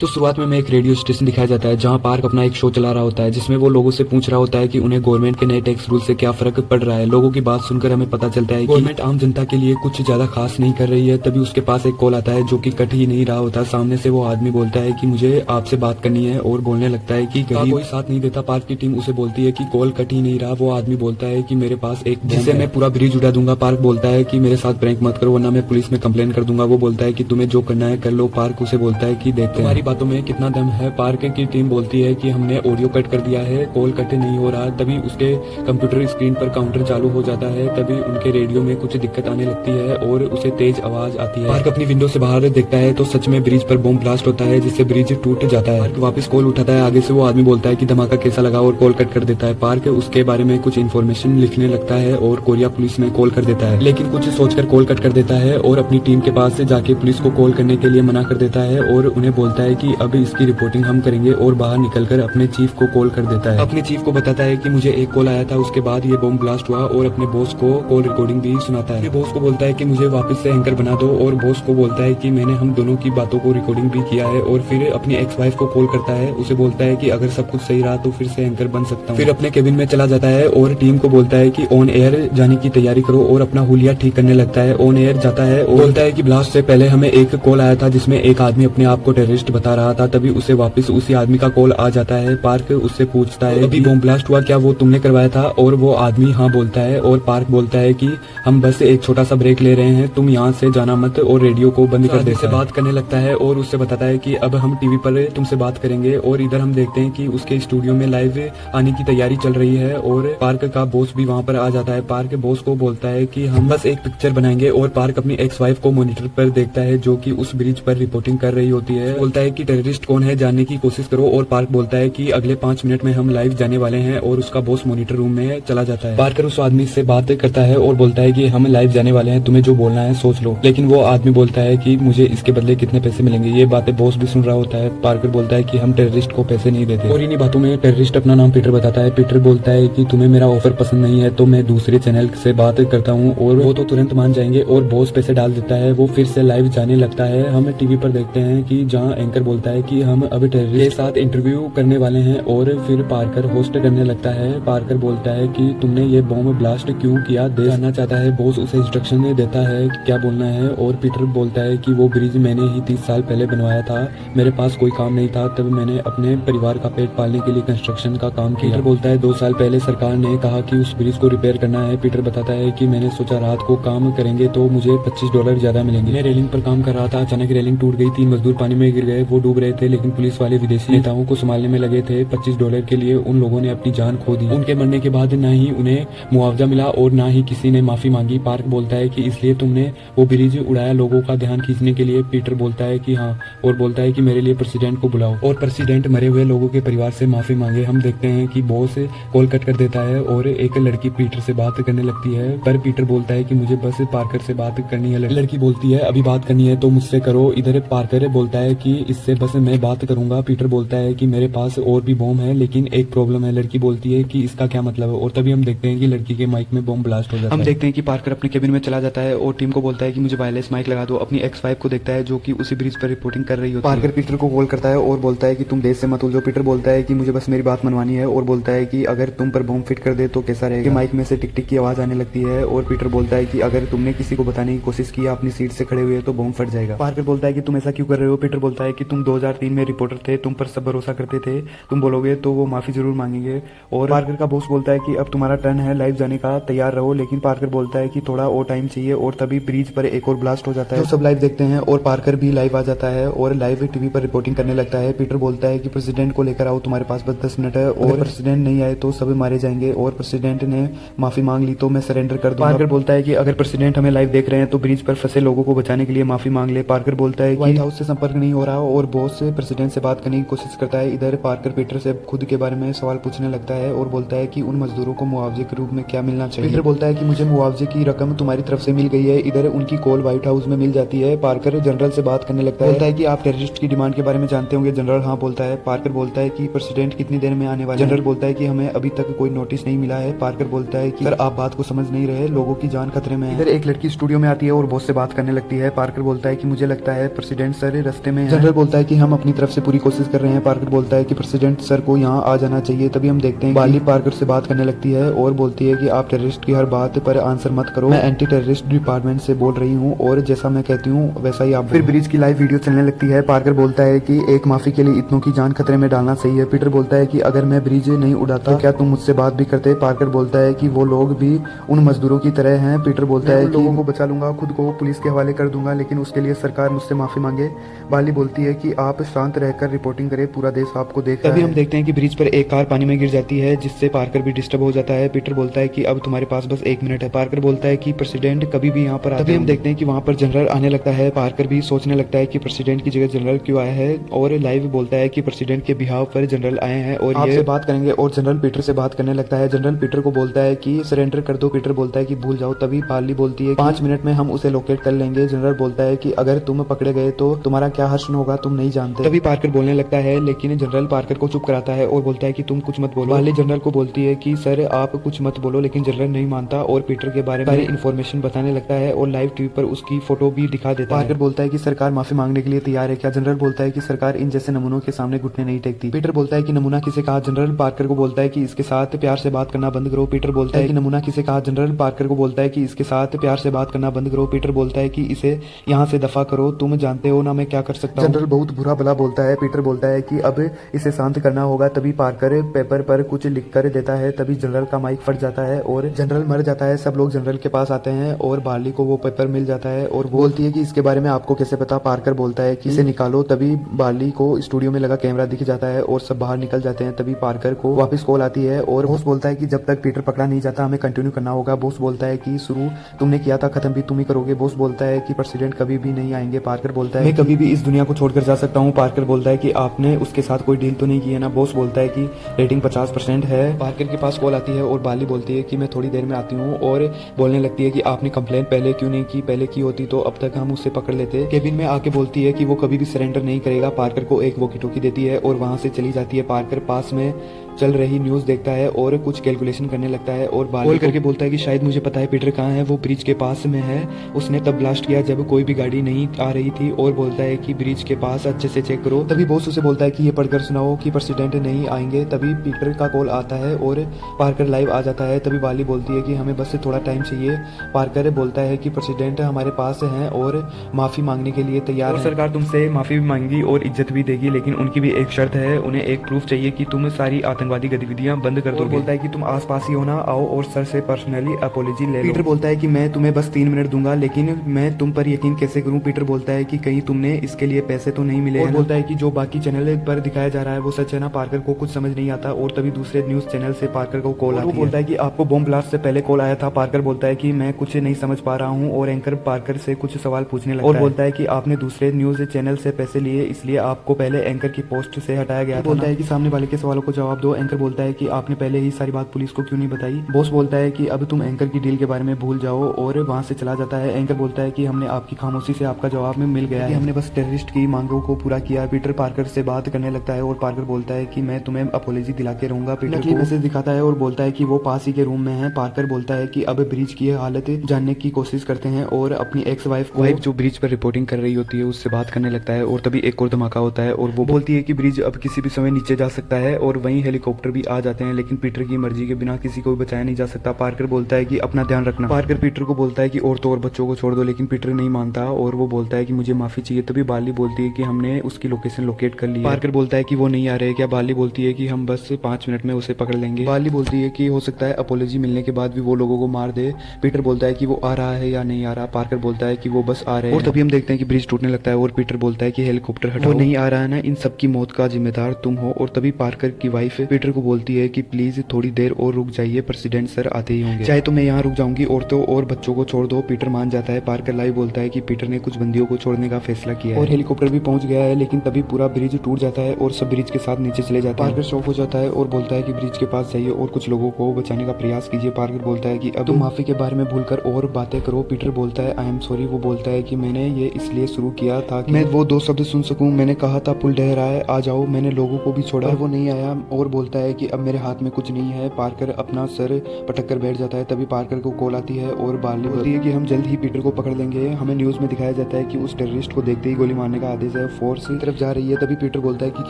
तो शुरुआत में एक रेडियो स्टेशन दिखाया जाता है जहां पार्क अपना एक शो चला रहा होता है जिसमें वो लोगों से पूछ रहा होता है कि उन्हें गवर्नमेंट के नए टैक्स रूल से क्या फर्क पड़ रहा है। लोगों की बात सुनकर हमें पता चलता है कि गवर्नमेंट आम जनता के लिए कुछ ज्यादा खास नहीं कर रही है। तभी उसके पास एक कॉल आता है जो कि कट ही नहीं रहा होता। सामने से वो आदमी बोलता है कि मुझे आपसे बात करनी है और बोलने लगता है कि कोई साथ नहीं देता। पार्क की टीम उसे बोलती है कि कॉल कट ही नहीं रहा। वो आदमी बोलता है कि मेरे पास एक जिससे मैं पूरा ब्रिज उड़ा दूंगा। पार्क बोलता है कि मेरे साथ प्रैंक मत करो वरना मैं पुलिस में कंप्लेन कर दूंगा। वो बोलता है कि तुम्हें जो करना है कर लो। पार्क उसे बोलता है कि देखते तुम्हारी बातों में कितना दम है। पार्क की टीम बोलती है कि हमने ऑडियो कट कर दिया है, कॉल कट नहीं हो रहा। तभी उसके कंप्यूटर स्क्रीन पर काउंटर चालू हो जाता है। तभी उनके रेडियो में कुछ दिक्कत आने लगती है और उसे तेज आवाज आती है। पार्क अपनी विंडो से बाहर देखता है तो सच में ब्रिज पर बॉम्ब ब्लास्ट होता है जिससे ब्रिज टूट जाता है। पार्क वापस कॉल उठाता है। आगे से वो आदमी बोलता है कि धमाका कैसा लगा और कॉल कट कर देता है। पार्क उसके बारे में कुछ इन्फॉर्मेशन लिखने लगता है और कोरिया पुलिस में कॉल कर देता है, लेकिन कुछ सोचकर कॉल कट कर देता है और अपनी टीम के पास से जाके पुलिस को कॉल करने के लिए मना कर देता है और उन्हें बोलता है कि अब इसकी रिपोर्टिंग हम करेंगे और बाहर निकलकर अपने चीफ को कॉल कर देता है। अपने चीफ को बताता है कि मुझे एक कॉल आया था, उसके बाद ये बॉम्ब ब्लास्ट हुआ और अपने बॉस को कॉल रिकॉर्डिंग भी सुनाता है। अपने बॉस को बोलता है कि मुझे वापस से एंकर बना दो और बॉस को बोलता है कि मैंने हम दोनों की बातों को रिकॉर्डिंग भी किया है। और फिर अपनी एक्स वाइफ को कॉल करता है। उसे बोलता है कि अगर सब कुछ सही रहा तो फिर से एंकर बन सकता हूँ। फिर अपने केबिन में चला जाता है और टीम को बोलता है कि ऑन एयर जाने की तैयारी करो और अपना हुलिया ठीक करने लगता है। ऑन एयर जाता है और बोलता है कि ब्लास्ट से पहले हमें एक कॉल आया था जिसमें एक आदमी अपने आप को टेररिस्ट बता रहा था। तभी उसे वापस उसी आदमी का कॉल आ जाता है। पार्क उससे पूछता है अभी बॉम्ब ब्लास्ट हुआ क्या वो तुमने करवाया था? और वो आदमी हाँ बोलता है और पार्क बोलता है कि हम बस एक छोटा सा ब्रेक ले रहे हैं, तुम यहाँ से जाना मत और रेडियो को बंद कर दे। से बात करने लगता है और उससे बताता है कि अब हम टीवी पर तुमसे बात करेंगे। और इधर हम देखते हैं कि उसके स्टूडियो में लाइव आने की तैयारी चल रही है और पार्क का बॉस भी वहाँ पर आ जाता है। पार्क बॉस को बोलता है कि हम बस एक पिक्चर बनाएंगे और पार्क अपनी एक्स वाइफ को मॉनिटर पर देखता है जो कि उस ब्रिज पर रिपोर्टिंग कर रही होती है। बोलता है कि टेररिस्ट कौन है जानने की कोशिश करो और पार्क बोलता है कि अगले 5 मिनट में हम लाइव जाने वाले हैं और उसका बॉस मॉनिटर रूम में चला जाता है। पार्कर उस आदमी से बात करता है और बोलता है कि हम लाइव जाने वाले हैं, तुम्हें जो बोलना है सोच लो। लेकिन वो आदमी बोलता है कि मुझे इसके बदले कितने पैसे मिलेंगे। ये बातें बॉस भी सुन रहा होता है। पार्कर बोलता है कि हम टेररिस्ट को पैसे नहीं देते। और इन्हीं बातों में टेररिस्ट अपना नाम पीटर बताता है। पीटर बोलता है कि तुम्हें मेरा ऑफर पसंद नहीं है तो मैं दूसरे चैनल से बात करता हूँ और वो तो तुरंत मान जाएंगे और बॉस पैसे डाल देता है। वो फिर से लाइव जाने लगता है। हम टीवी पर देखते हैं कि जहाँ एंकर बोलता है कि हम अब टेररिस्ट के साथ इंटरव्यू करने वाले हैं और फिर पार्कर होस्ट करने लगता है। पार्कर बोलता है कि तुमने ये बॉम्ब ब्लास्ट क्यों किया जानना चाहता है। बॉस उसे इंस्ट्रक्शन देता है कि क्या बोलना है और पीटर बोलता है कि वो ब्रिज मैंने ही 30 साल पहले बनवाया था, मेरे पास कोई काम नहीं था, तब मैंने अपने परिवार का पेट पालने के लिए कंस्ट्रक्शन का काम किया। पीटर बोलता है 2 साल पहले सरकार ने कहा कि उस ब्रिज को रिपेयर करना है। पीटर बताता है कि मैंने सोचा रात को काम करेंगे तो मुझे $25 ज्यादा मिलेंगे। मैं रेलिंग पर काम कर रहा था, अचानक रेलिंग टूट गई, 3 मजदूर पानी में गिर गए, वो डूब रहे थे लेकिन पुलिस वाले विदेशी नेताओं को संभालने में लगे थे। $25 के लिए उन लोगों ने अपनी जान खो दी। उनके मरने के बाद न ही उन्हें मुआवजा मिला और न ही किसी ने माफी मांगी। पार्क बोलता है कि इसलिए तुमने वो ब्रिज उड़ाया लोगों का ध्यान खींचने के लिए। पीटर बोलता है कि हाँ और बोलता है कि मेरे लिए प्रेसिडेंट को बुलाओ और प्रेसिडेंट मरे हुए लोगों के परिवार से माफी मांगे। हम देखते हैं कि बॉस कॉल कट कर देता है और एक लड़की पीटर से बात करने लगती है पर पीटर बोलता है कि मुझे बस पार्कर से बात करनी है। लड़की बोलती है अभी बात करनी है तो मुझसे करो। इधर पार्कर बोलता है कि इससे बस मैं बात करूंगा। पीटर बोलता है कि मेरे पास और भी बॉम्ब है लेकिन एक प्रॉब्लम है। लड़की बोलती है कि इसका क्या मतलब है और तभी हम देखते हैं कि लड़की के माइक में बॉम्ब ब्लास्ट हो जाता है। हम देखते हैं कि पार्कर अपने केबिन में चला जाता है और टीम को बोलता है कि मुझे वायरलेस माइक लगा दो। अपनी एक्स वाइफ को देखता है जो कि उसी ब्रिज पर रिपोर्टिंग कर रही होती है। पार्कर पीटर को कॉल करता है और बोलता है कि तुम देश से मत उलझो। पीटर बोलता है कि मुझे बस मेरी बात मनवानी है और बोलता है कि अगर तुम पर बॉम्ब फिट कर दे तो कैसा रहेगा। माइक में से टिक टिक की आवाज आने लगती है और पीटर बोलता है कि अगर तुमने किसी को बताने की कोशिश की अपनी सीट से खड़े हुए तो बॉम्ब फट जाएगा। पार्कर बोलता है कि तुम ऐसा क्यों कर रहे हो। पीटर बोलता है कि तुम 2003 में रिपोर्टर थे, तुम पर सब भरोसा करते थे, तुम बोलोगे तो वो माफी जरूर मांगेंगे। और पार्कर का बॉस बोलता है कि अब तुम्हारा टर्न है, लाइव जाने का तैयार रहो। लेकिन पार्कर बोलता है कि थोड़ा और टाइम चाहिए और तभी ब्रिज पर एक और ब्लास्ट हो जाता है। तो सब लाइव देखते हैं और पार्कर भी लाइव आ जाता है और लाइव टीवी पर रिपोर्टिंग करने लगता है। पीटर बोलता है कि प्रेसिडेंट को लेकर आओ, तुम्हारे पास बस 10 मिनट है और प्रेसिडेंट नहीं आए तो सब मारे जाएंगे और प्रेसिडेंट ने माफी मांग ली तो मैं सरेंडर कर दूंगा। पार्कर बोलता है कि अगर प्रेसिडेंट हमें लाइव देख रहे हैं तो ब्रिज पर फंसे लोगों को बचाने के लिए माफी मांग ले। पार्कर बोलता है कि व्हाइट हाउस से संपर्क नहीं हो रहा और बॉस से प्रेसिडेंट से बात करने की कोशिश करता है। इधर पार्कर पीटर से खुद के बारे में सवाल पूछने लगता है और बोलता है कि उन मजदूरों को मुआवजे के रूप में क्या मिलना चाहिए। पीटर बोलता है कि मुझे मुआवजे की रकम तुम्हारी तरफ से मिल गई है। इधर उनकी कॉल व्हाइट हाउस में मिल जाती है। पार्कर जनरल से बात करने लगता है। बोलता है कि आप टेररिस्ट की डिमांड के बारे में जानते होंगे। जनरल हाँ बोलता है। पार्कर बोलता है कि प्रेसिडेंट कितनी देर में आने वाले। जनरल बोलता है कि हमें अभी तक कोई नोटिस नहीं मिला है। पार्कर बोलता है कि सर आप बात को समझ नहीं रहे, लोगों की जान खतरे में है। इधर एक लड़की स्टूडियो में आती है और बॉस से बात करने लगती है। पार्कर बोलता है कि मुझे लगता है प्रेसिडेंट सर रास्ते में। जनरल बोलता बोलता है कि हम अपनी तरफ से पूरी कोशिश कर रहे हैं। पार्कर बोलता है कि प्रेसिडेंट सर को यहाँ आ जाना चाहिए। तभी हम देखते हैं बाली पार्कर से बात करने लगती है और बोलती है कि आप टेररिस्ट की हर बात पर आंसर मत करो, मैं एंटी टेररिस्ट डिपार्टमेंट से बोल रही हूँ और जैसा मैं कहती हूँ वैसा ही आप। फिर ब्रिज की लाइव वीडियो चलने लगती है। पार्कर बोलता है कि एक माफी के लिए इतनों की जान खतरे में डालना सही है। पीटर बोलता है कि अगर मैं ब्रिज नहीं उड़ाता तो क्या तुम मुझसे बात भी करते। पार्कर बोलता है कि वो लोग भी उन मजदूरों की तरह हैं। पीटर बोलता है कि लोगों को बचा लूंगा, खुद को पुलिस के हवाले कर दूंगा, लेकिन उसके लिए सरकार मुझसे माफी मांगे। बाली बोलती है कि आप शांत रहकर रिपोर्टिंग करें, पूरा देश आपको देख रहा है। तभी हम देखते हैं कि ब्रिज पर एक कार पानी में गिर जाती है, जिससे पार्कर भी डिस्टर्ब हो जाता है। पीटर बोलता है कि अब तुम्हारे पास बस 1 मिनट है। पार्कर बोलता है कि प्रेसिडेंट कभी भी यहाँ पर आते हैं। तभी हम देखते हैं कि वहाँ पर जनरल आने लगता है। पार्कर भी सोचने लगता है कि प्रेसिडेंट की जगह जनरल क्यों आया है, और लाइव बोलता है कि प्रेसिडेंट के बिहाव पर जनरल आए हैं और आपसे बात करेंगे। और जनरल पीटर से बात करने लगता है। जनरल पीटर को बोलता है कि सरेंडर कर दो। पीटर बोलता है कि भूल जाओ। तभी बाली बोलती है 5 मिनट में हम उसे लोकेट कर लेंगे। जनरल बोलता है कि अगर तुम पकड़े गए तो तुम्हारा क्या हश्र होगा, तुम नहीं जानते। तभी पार्कर बोलने लगता है, लेकिन जनरल पार्कर को चुप कराता है और बोलता है कि तुम कुछ मत बोलो। बाली जनरल को बोलती है कि सर आप कुछ मत बोलो, लेकिन जनरल नहीं मानता और पीटर के बारे में इन्फॉर्मेशन बताने लगता है और लाइव टीवी पर उसकी फोटो भी दिखा देता है। पार्कर बोलता है कि सरकार माफी मांगने के लिए तैयार है क्या। जनरल बोलता है कि सरकार इन जैसे नमूनों के सामने घुटने नहीं टेकती। पीटर बोलता है कि नमूना किसे कहा। जनरल पार्कर को बोलता है कि इसके साथ प्यार से बात करना बंद करो। पीटर बोलता है कि नमूना किसे कहा। जनरल पार्कर को बोलता है कि इसके साथ प्यार से बात करना बंद करो। पीटर बोलता है कि इसे यहाँ से दफा करो, तुम जानते हो ना मैं क्या कर सकता हूँ। जनरल बहुत बुरा भला बोलता है। पीटर बोलता है कि अब इसे शांत करना होगा। तभी पार्कर पेपर पर कुछ लिख कर देता है। तभी जनरल का माइक फट जाता है और जनरल मर जाता है। सब लोग जनरल के पास आते हैं और बाली को वो पेपर मिल जाता है और बोलती है कि इसके बारे में आपको कैसे पता। पार्कर बोलता है कि इसे निकालो। तभी बाली को स्टूडियो में लगा कैमरा दिख जाता है और सब बाहर निकल जाते हैं। तभी पार्कर को वापस कॉल आती है और बॉस बोलता है कि जब तक पीटर पकड़ा नहीं जाता हमें कंटिन्यू करना होगा। बॉस बोलता है कि शुरू तुमने किया था, खत्म भी तुम ही करोगे। बॉस बोलता है कि प्रेसिडेंट कभी भी नहीं आएंगे। पार्कर बोलता है मैं कभी भी इस दुनिया को छोड़कर जा सकता हूँ। पार्कर बोलता है कि आपने उसके साथ कोई डील तो नहीं की है ना। बॉस बोलता है कि रेटिंग 50% है। पार्कर के पास कॉल आती है और बाली बोलती है कि मैं थोड़ी देर में आती हूँ और बोलने लगती है कि आपने कंप्लेंट पहले क्यों नहीं की, पहले की होती तो अब तक हम उससे पकड़ लेते। केबिन में आके बोलती है कि वो कभी भी सरेंडर नहीं करेगा। पार्कर को एक वॉकी टॉकी देती है और वहां से चली जाती है। पार्कर पास में चल रही न्यूज देखता है और कुछ कैलकुलेशन करने लगता है और कॉल करके बोलता है कि शायद मुझे पता है पीटर कहाँ है, वो ब्रिज के पास में है। उसने तब ब्लास्ट किया जब कोई भी गाड़ी नहीं आ रही थी और बोलता है कि ब्रिज के पास अच्छे से चेक करो। तभी बॉस उसे बोलता है कि ये पढ़कर सुनाओ कि प्रेसिडेंट नहीं आएंगे। तभी पीटर का कॉल आता है और पार्कर लाइव आ जाता है। तभी बाली बोलती है कि हमें बस थोड़ा टाइम चाहिए। पार्कर बोलता है कि प्रेसिडेंट हमारे पास हैं और माफी मांगने के लिए तैयार है। सरकार तुमसे माफी भी मांगेगी और इज्जत भी देगी, लेकिन उनकी भी एक शर्त है, उन्हें एक प्रूफ चाहिए कि तुम सारी आतंकवादी गतिविधियां बंद कर दो। बोलता है कि तुम आसपास ही हो ना, आओ और सर से पर्सनली अपॉलॉजी ले लो। पीटर बोलता है कि मैं तुम्हें बस 3 मिनट दूंगा, लेकिन मैं तुम पर यकीन कैसे करूं। पीटर बोलता है कि कहीं तुमने इसके लिए पैसे तो नहीं मिले। और बोलता है कि जो बाकी चैनल पर दिखाया जा रहा है वो सच है ना। पार्कर को कुछ समझ नहीं आता और तभी दूसरे न्यूज चैनल से पार्कर को कॉल आती है। वो बोलता है कि आपको बॉम्ब ब्लास्ट से पहले कॉल आया था। पार्कर बोलता है कि मैं कुछ नहीं समझ पा रहा हूँ और एंकर पार्कर से कुछ सवाल पूछने लगता है और बोलता है कि आपने दूसरे न्यूज चैनल से पैसे लिए, इसलिए आपको पहले एंकर की पोस्ट से हटाया गया। बोलता है कि सामने वाले के सवालों को जवाब दो। एंकर बोलता है कि आपने पहले ही सारी बात पुलिस को क्यों नहीं बताई। बॉस बोलता है कि अब तुम एंकर की डील के बारे में भूल जाओ और वहां से चला जाता है। एंकर बोलता है कि हमने आपकी खामोशी से आपका जवाब में मिल गया है, हमने बस टेररिस्ट की मांगों को पूरा किया। पीटर पार्कर से बात करने लगता है और पार्कर बोलता है कि मैं तुम्हें अपॉलॉजी दिला के रहूंगा। पीटर की मैसेज दिखाता है और बोलता है कि वो पास ही के रूम में है। पार्कर बोलता है कि अब ब्रिज की हालत जानने की कोशिश करते हैं और अपनी एक्स वाइफ जो ब्रिज पर रिपोर्टिंग कर रही होती है उससे बात करने लगता है। और तभी एक और धमाका होता है और वो बोलती है कि ब्रिज अब किसी भी समय नीचे जा सकता है और वहीं हेलीकॉप्टर भी आ जाते हैं, लेकिन पीटर की मर्जी के बिना किसी को भी बचाया नहीं जा सकता। पार्कर बोलता है कि अपना ध्यान रखना। पार्कर पीटर को बोलता है कि और तो और बच्चों को छोड़ दो, लेकिन पीटर नहीं मानता और वो बोलता है कि मुझे माफी चाहिए। तभी बाली बोलती है कि हमने उसकी लोकेशन लोकेट कर ली। पार्कर बोलता है कि वो नहीं आ रहे क्या। बाली बोलती है कि हम बस 5 मिनट में उसे पकड़ लेंगे। बाली बोलती है कि हो सकता है अपॉलॉजी मिलने के बाद भी वो लोगों को मार दे। पीटर बोलता है कि वो आ रहा है या नहीं आ रहा। पार्कर बोलता है कि वो बस आ रहे हैं। और तभी हम देखते हैं कि ब्रिज टूटने लगता है और पीटर बोलता है कि हेलीकॉप्टर हटाओ, वो नहीं आ रहा है ना, इन सब की मौत का जिम्मेदार तुम हो। और तभी पार्कर की वाइफ पीटर को बोलती है कि प्लीज थोड़ी देर और रुक जाइए, प्रेसिडेंट सर आते ही होंगे, चाहे तो मैं यहाँ रुक जाऊंगी, औरतों और बच्चों को छोड़ दो। पीटर मान जाता है। पार्कर लाइव बोलता है कि पीटर ने कुछ बंदियों को छोड़ने का फैसला किया है और हेलीकॉप्टर भी पहुंच गया है, लेकिन तभी पूरा ब्रिज टूट जाता है और सब ब्रिज के साथ नीचे चले जाते हैं। पार्कर शॉक हो जाता है और बोलता है कि ब्रिज के पास जाइए और कुछ लोगों को बचाने का प्रयास कीजिए। पार्कर बोलता है कि अब तुम माफी के बारे में भूलकर और बातें करो। पीटर बोलता है आई एम सॉरी। वो बोलता है कि मैंने ये इसलिए शुरू किया था कि मैं वो 2 शब्द सुन सकूं। मैंने कहा था पुल ढह रहा है, आ जाओ। मैंने लोगों को भी छोड़ा, वो नहीं आया। और बोलता है कि अब मेरे हाथ में कुछ नहीं है। पार्कर अपना सर पटक कर बैठ जाता है। तभी पार्कर को कॉल आती है और बाली बोलती है कि हम जल्द ही पीटर को पकड़ लेंगे। हमें न्यूज में दिखाया जाता है कि उस टेररिस्ट को देखते ही गोली मारने का आदेश है। है फोर्स की तरफ जा रही है। तभी पीटर बोलता है कि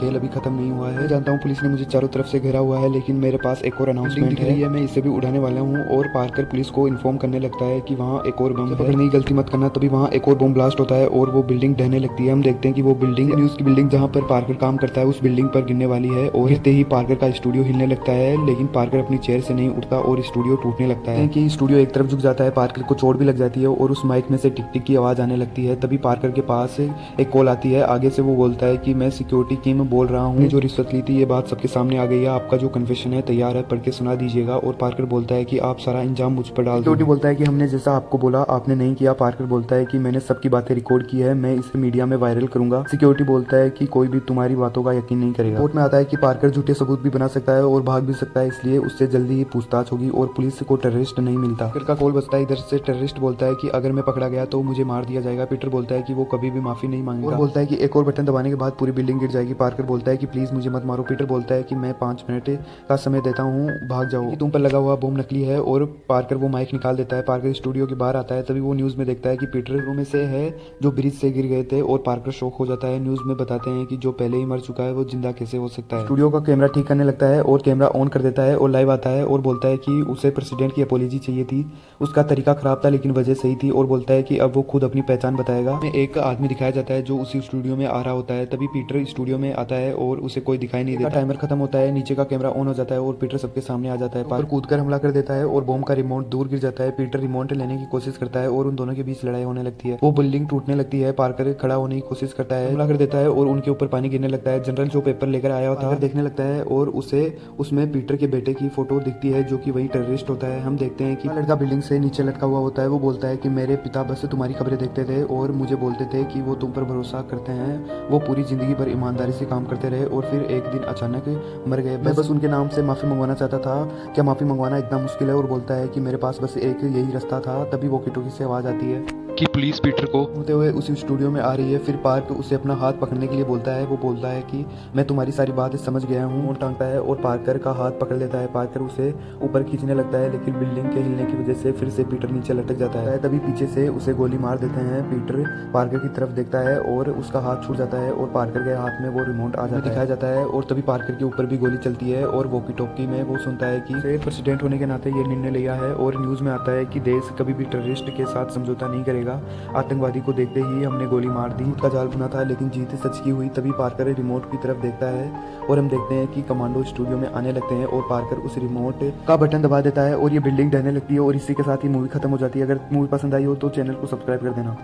खेल अभी खत्म नहीं हुआ है। जानता हूँ पुलिस ने मुझे चारों तरफ से घेरा हुआ है, लेकिन मेरे पास एक और अनाउंसमेंट है, मैं इसे भी उड़ाने वाला हूँ। और पार्कर पुलिस को इन्फॉर्म करने लगता है कि वहाँ एक और बम है, पकड़ने की गलती मत करना। तभी वहाँ एक और बम ब्लास्ट होता है और वो बिल्डिंग ढहने लगती है। हम देखते हैं कि वो बिल्डिंग न्यूज की बिल्डिंग जहाँ पर पार्कर काम करता है उस बिल्डिंग पर गिरने वाली है और गिरते ही पार्कर का स्टूडियो हिलने लगता है, लेकिन पार्कर अपनी चेयर से नहीं उठता और स्टूडियो टूटने लगता है कि स्टूडियो एक तरफ झुक जाता है। पार्कर को चोट भी लग जाती है और उस माइक में से टिक टिक की आवाज आने लगती है। तभी पार्कर के पास एक कॉल आती है। आगे से वो बोलता है कि मैं सिक्योरिटी टीम में बोल रहा हूँ, जो रिश्वत ली थी ये बात सबके सामने आ गई है, आपका जो कन्फेशन है तैयार है, पढ़ के सुना दीजिएगा। और पार्कर बोलता है कि आप सारा इंजाम मुझ पर डाल दो। सिक्योरिटी बोलता है कि हमने जैसा आपको बोला आपने नहीं किया। पार्कर बोलता है कि मैंने सबकी बातें रिकॉर्ड की है, मैं इसे मीडिया में वायरल करूंगा। सिक्योरिटी बोलता है कि कोई भी तुम्हारी बातों का यकीन नहीं करेगा। कोर्ट में आता है कि पार्कर झूठे सबूत भी बना सकता है और भाग भी सकता है, इसलिए उससे जल्दी ही पूछताछ होगी और पुलिस को टेररिस्ट नहीं मिलता। पीटर का कॉल बजता है। इधर से टेररिस्ट बोलता है कि अगर मैं पकड़ा गया तो मुझे मार दिया जाएगा। पीटर बोलता है कि वो कभी भी माफी नहीं मांगेगा और बोलता है कि एक और बटन दबाने के बाद पूरी बिल्डिंग गिर जाएगी। पार्कर बोलता है कि प्लीज मुझे मत मारो। पीटर बोलता है कि मैं 5 मिनट का समय देता हूँ, भाग जाओ, तुम पर लगा हुआ बम नकली है। और पार्कर वो माइक निकाल देता है। पार्कर स्टूडियो के बाहर आता है। तभी वो न्यूज में देखता है कि पीटर में से है जो ब्रिज से गिर गए थे और पार्कर शॉक हो जाता है। न्यूज में बताते हैं कि जो पहले ही मर चुका है वो जिंदा कैसे हो सकता है। स्टूडियो का कैमरा ठीक करने लगता है और कैमरा ऑन कर देता है और लाइव आता है और बोलता है कि उसे प्रेसिडेंट की अपॉलॉजी चाहिए थी, उसका तरीका खराब था लेकिन वजह सही थी। और बोलता है कि अब वो खुद अपनी पहचान बताएगा। एक आदमी दिखाया जाता है जो उसी स्टूडियो में आ रहा होता है। तभी पीटर स्टूडियो में आता है और उसे कोई दिखाई नहीं देता। टाइमर खत्म होता है, नीचे का कैमरा ऑन हो जाता है और पीटर सबके सामने आ जाता है। पार्कर कूदकर हमला कर देता है और बॉम्ब का रिमोट दूर गिर जाता है। पीटर रिमोट लेने की कोशिश करता है और उन दोनों के बीच लड़ाई होने लगती है। वो बिल्डिंग टूटने लगती है। पार्कर खड़ा होने की कोशिश करता है, हमला कर देता है और उनके ऊपर पानी गिरने लगता है। जनरल जो पेपर लेकर आया होता है देखने लगता है और उसे उसमें पीटर के बेटे की फोटो दिखती है जो कि वही टेररिस्ट होता है। हम देखते हैं कि लड़का बिल्डिंग से नीचे लटका हुआ होता है। वो बोलता है कि मेरे पिता बस तुम्हारी खबरें देखते थे और मुझे बोलते थे कि वो तुम पर भरोसा करते हैं, वो पूरी जिंदगी भर ईमानदारी से काम करते रहे और फिर एक दिन अचानक मर गए। मैं बस उनके नाम से माफी मंगवाना चाहता था, क्या माफी मंगवाना इतना मुश्किल है? और बोलता है कि मेरे पास बस एक यही रास्ता था। तभी वॉकी टॉकी से आवाज आती है कि पुलिस पीटर को होते हुए उसी स्टूडियो में आ रही है। फिर पार्क उसे अपना हाथ पकड़ने के लिए बोलता है। वो बोलता है कि मैं तुम्हारी सारी बात समझ गया हूँ और टांगता है और पार्कर का हाथ पकड़ लेता है। पार्कर उसे ऊपर खींचने लगता है लेकिन बिल्डिंग के हिलने की वजह से फिर से पीटर नीचे लटक जाता है। तभी पीछे से उसे गोली मार देते हैं। पीटर पार्कर की तरफ देखता है और उसका हाथ छूट जाता है और पार्कर के हाथ में वो रिमोट आ जाता दिखाया जाता है। और तभी पार्कर के ऊपर भी गोली चलती है और वॉकी टॉकी में वो सुनता है कि प्रेसिडेंट होने के नाते ये निर्णय लिया है। और न्यूज में आता है कि देश कभी भी टेररिस्ट के साथ समझौता नहीं करेगा। आतंकवादी को देखते ही हमने गोली मार दी, का जाल बुना था लेकिन जीत सच की हुई। तभी पार्कर रिमोट की तरफ देखता है और हम देखते हैं कि कमांडो स्टूडियो में आने लगते हैं और पार्कर उस रिमोट का बटन दबा देता है और ये बिल्डिंग ढहने लगती है। और इसी के साथ ही मूवी खत्म हो जाती है। अगर मूवी पसंद आई हो तो चैनल को सब्सक्राइब कर देना।